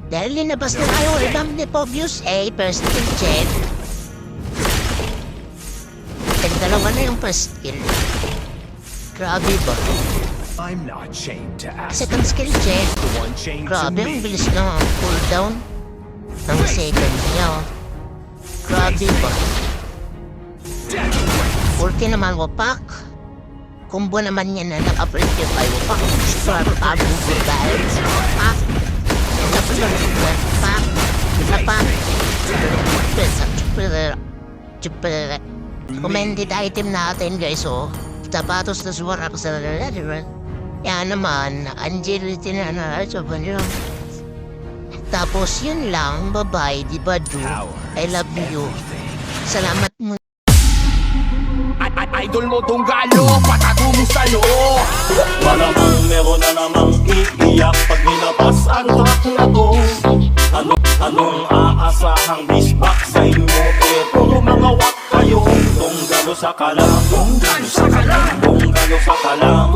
Dahil linabas na tayo album ni Pobius A, first skill check. Dalawa na yung first skill. Grabe ba? I'm not chained to ask. Second skill check. The one chained to Grabe, ang me. bilis na ang cooldown ng second niya. Grabe ba? Ulti naman wapak. Combo naman niya na naka-preview by wapak. Start up with guys. Wapak. Tapos lang wapak. Wapak. Commended item natin guys, oh. Sapatos na suwara sa diba? Yan naman, Angelity na sa banyo. Tapos yun lang, bye-bye, di ba do? I love you. Salamat mo. Idol mo tong galo, patago mo sa loob. Malamang meron na namang iiyak pag nilabas ang track na to. Anong aasahang bisbak sa inyo? Eto mga wak kayo. Kung galo sa kalam, kung galo sa kalam, kung galo sa kalam,